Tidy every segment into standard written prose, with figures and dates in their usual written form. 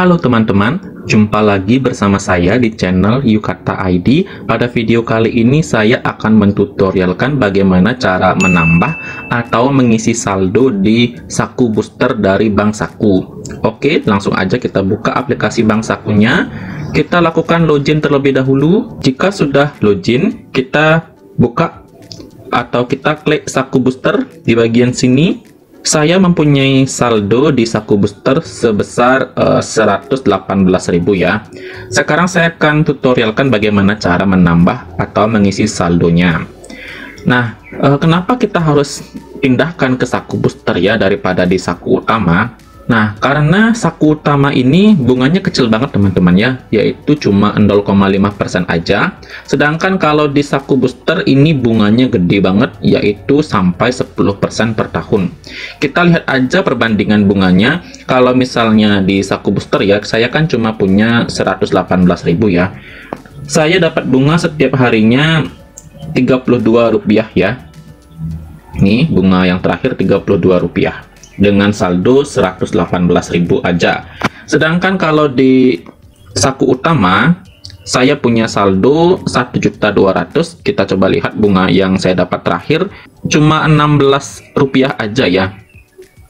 Halo teman-teman, jumpa lagi bersama saya di channel Yukata ID. Pada video kali ini saya akan mentutorialkan bagaimana cara menambah atau mengisi saldo di Saku Booster dari Bank Saku. Oke, langsung aja kita buka aplikasi Bank Sakunya. Kita lakukan login terlebih dahulu. Jika sudah login, kita buka atau kita klik Saku Booster di bagian sini. Saya mempunyai saldo di Saku Booster sebesar 118.000 ya. Sekarang saya akan tutorialkan bagaimana cara menambah atau mengisi saldonya. Nah, kenapa kita harus pindahkan ke Saku Booster ya daripada di Saku Utama? Nah, karena Saku Utama ini bunganya kecil banget teman-teman ya, yaitu cuma 0,5% aja. Sedangkan kalau di Saku Booster ini bunganya gede banget, yaitu sampai 10% per tahun. Kita lihat aja perbandingan bunganya. Kalau misalnya di Saku Booster ya, saya kan cuma punya 118.000 ya. Saya dapat bunga setiap harinya Rp32 ya. Nih, bunga yang terakhir Rp32. Dengan saldo 118.000 aja. Sedangkan kalau di Saku Utama saya punya saldo 1.200.000. Kita coba lihat bunga yang saya dapat terakhir cuma Rp16 aja ya.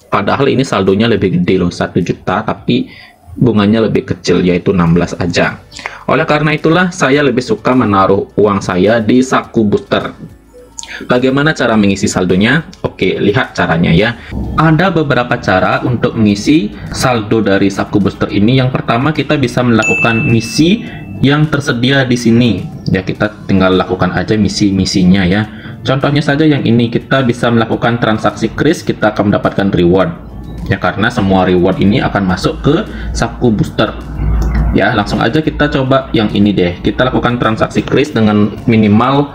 Padahal ini saldonya lebih gede loh, 1 juta, tapi bunganya lebih kecil yaitu 16 aja. Oleh karena itulah saya lebih suka menaruh uang saya di Saku Booster. Bagaimana cara mengisi saldonya? Oke, lihat caranya ya. Ada beberapa cara untuk mengisi saldo dari Saku Booster ini. Yang pertama, kita bisa melakukan misi yang tersedia di sini. Ya, kita tinggal lakukan aja misi-misinya ya. Contohnya saja yang ini, kita bisa melakukan transaksi kris, kita akan mendapatkan reward. Ya, karena semua reward ini akan masuk ke Saku Booster. Ya, langsung aja kita coba yang ini deh. Kita lakukan transaksi kris dengan minimal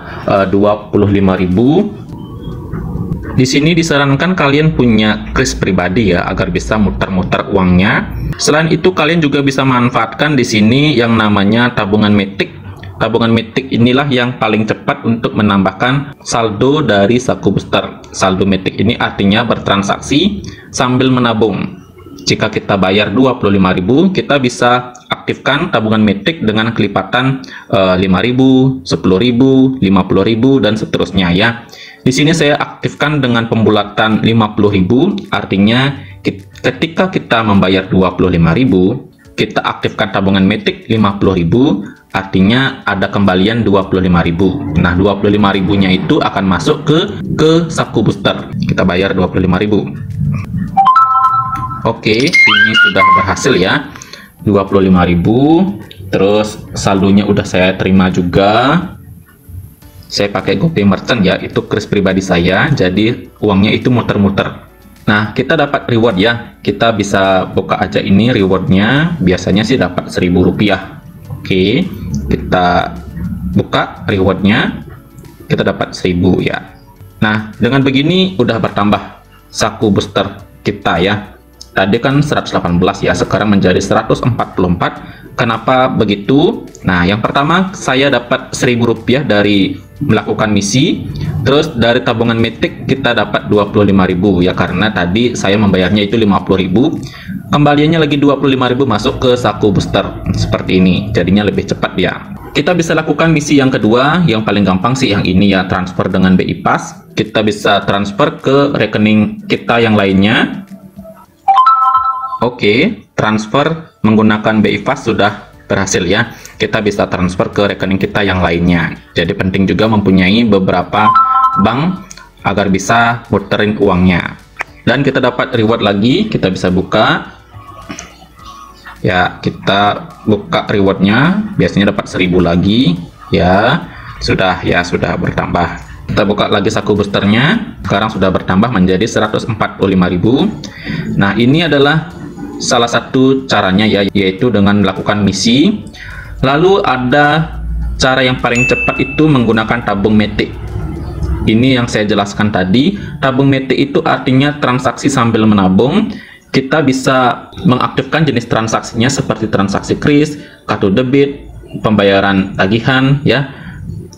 25.000. Di sini disarankan kalian punya kris pribadi ya, agar bisa muter-muter uangnya. Selain itu, kalian juga bisa manfaatkan di sini yang namanya tabungan Matic. Tabungan Matic inilah yang paling cepat untuk menambahkan saldo dari Saku Booster. Saldo Matic ini artinya bertransaksi sambil menabung. Jika kita bayar 25.000, kita bisa aktifkan tabungan Matic dengan kelipatan 5.000, 10.000, 50.000 dan seterusnya ya. Di sini saya aktifkan dengan pembulatan 50.000, artinya ketika kita membayar 25.000, kita aktifkan tabungan Matic 50.000, artinya ada kembalian 25.000. Nah, 25.000-nya itu akan masuk ke Saku Booster. Kita bayar 25.000. Oke, ini sudah berhasil ya. 25.000. Terus saldonya udah saya terima juga. Saya pakai GoPay Merchant ya, itu kris pribadi saya. Jadi uangnya itu muter-muter. Nah, kita dapat reward ya. Kita bisa buka aja ini rewardnya. Biasanya sih dapat Rp1.000. Oke, kita buka rewardnya. Kita dapat 1.000 ya. Nah, dengan begini udah bertambah Saku Booster kita ya. Tadi kan 118 ya, sekarang menjadi 144. Kenapa begitu? Nah, yang pertama saya dapat Rp1.000 dari melakukan misi. Terus dari tabungan Matic kita dapat 25.000 ya, karena tadi saya membayarnya itu 50.000. Kembaliannya lagi 25.000 masuk ke Saku Booster. Seperti ini, jadinya lebih cepat ya. Kita bisa lakukan misi yang kedua, yang paling gampang sih yang ini ya, transfer dengan BI Fast. Kita bisa transfer ke rekening kita yang lainnya. Oke, transfer menggunakan BI Fast sudah berhasil ya. Kita bisa transfer ke rekening kita yang lainnya. Jadi penting juga mempunyai beberapa bank agar bisa muterin uangnya. Dan kita dapat reward lagi, kita bisa buka. Ya, kita buka rewardnya, biasanya dapat 1.000 lagi. Ya, sudah bertambah. Kita buka lagi Saku Boosternya, sekarang sudah bertambah menjadi 145.000. Nah, ini adalah salah satu caranya ya, yaitu dengan melakukan misi. Lalu ada cara yang paling cepat itu menggunakan tabung Matic. Ini yang saya jelaskan tadi. Tabung Matic itu artinya transaksi sambil menabung. Kita bisa mengaktifkan jenis transaksinya seperti transaksi kris, kartu debit, pembayaran tagihan ya.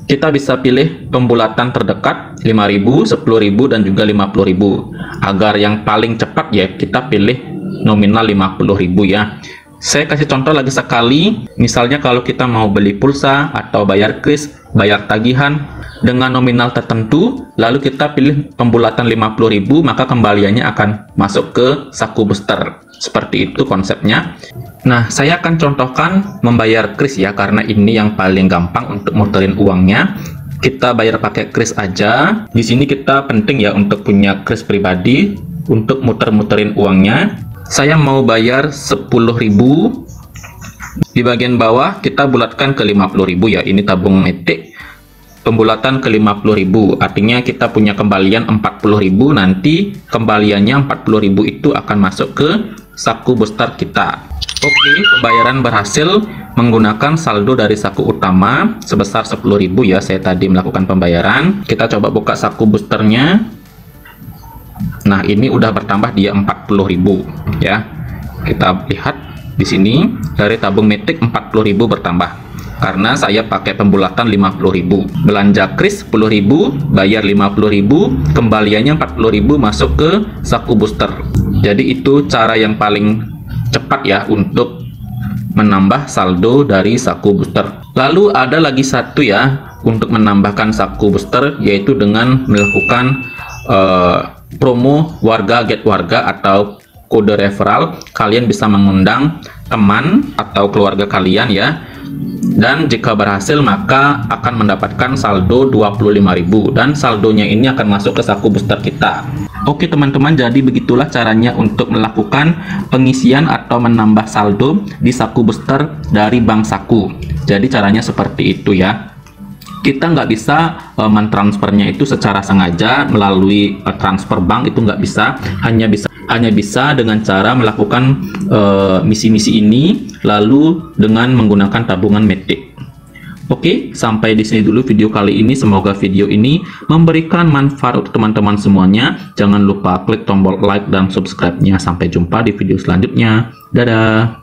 Kita bisa pilih pembulatan terdekat 5.000, 10.000 dan juga 50.000. Agar yang paling cepat ya kita pilih nominal 50.000 ya. Saya kasih contoh lagi sekali, misalnya kalau kita mau beli pulsa atau bayar kris, bayar tagihan dengan nominal tertentu, lalu kita pilih pembulatan 50.000, maka kembaliannya akan masuk ke saku booster. Seperti itu konsepnya. Nah, saya akan contohkan membayar kris ya, karena ini yang paling gampang untuk muterin uangnya. Kita bayar pakai kris aja. Di sini kita penting ya untuk punya kris pribadi untuk muter-muterin uangnya. Saya mau bayar 10.000. Di bagian bawah kita bulatkan ke 50.000 ya. Ini tabung metik. Pembulatan ke 50.000. Artinya kita punya kembalian 40.000. Nanti kembaliannya 40.000 itu akan masuk ke saku booster kita. Oke, pembayaran berhasil menggunakan saldo dari saku utama sebesar 10.000 ya. Saya tadi melakukan pembayaran. Kita coba buka saku boosternya. Nah, ini udah bertambah dia 40.000 ya. Kita lihat di sini dari tabung metik 40.000 bertambah karena saya pakai pembulatan 50.000. Belanja kris 10.000, bayar 50.000, kembaliannya 40.000 masuk ke saku booster. Jadi itu cara yang paling cepat ya untuk menambah saldo dari saku booster. Lalu ada lagi satu ya untuk menambahkan saku booster, yaitu dengan melakukan promo warga get warga atau kode referral. Kalian bisa mengundang teman atau keluarga kalian ya, dan jika berhasil maka akan mendapatkan saldo 25.000 dan saldonya ini akan masuk ke saku booster kita. Oke teman-teman, jadi begitulah caranya untuk melakukan pengisian atau menambah saldo di saku booster dari Bank Saku. Jadi caranya seperti itu ya. Kita nggak bisa mentransfernya itu secara sengaja melalui transfer bank, itu nggak bisa. Hanya bisa dengan cara melakukan misi-misi ini lalu dengan menggunakan tabungan metik. Oke, sampai di sini dulu video kali ini. Semoga video ini memberikan manfaat untuk teman-teman semuanya. Jangan lupa klik tombol like dan subscribe-nya. Sampai jumpa di video selanjutnya. Dadah.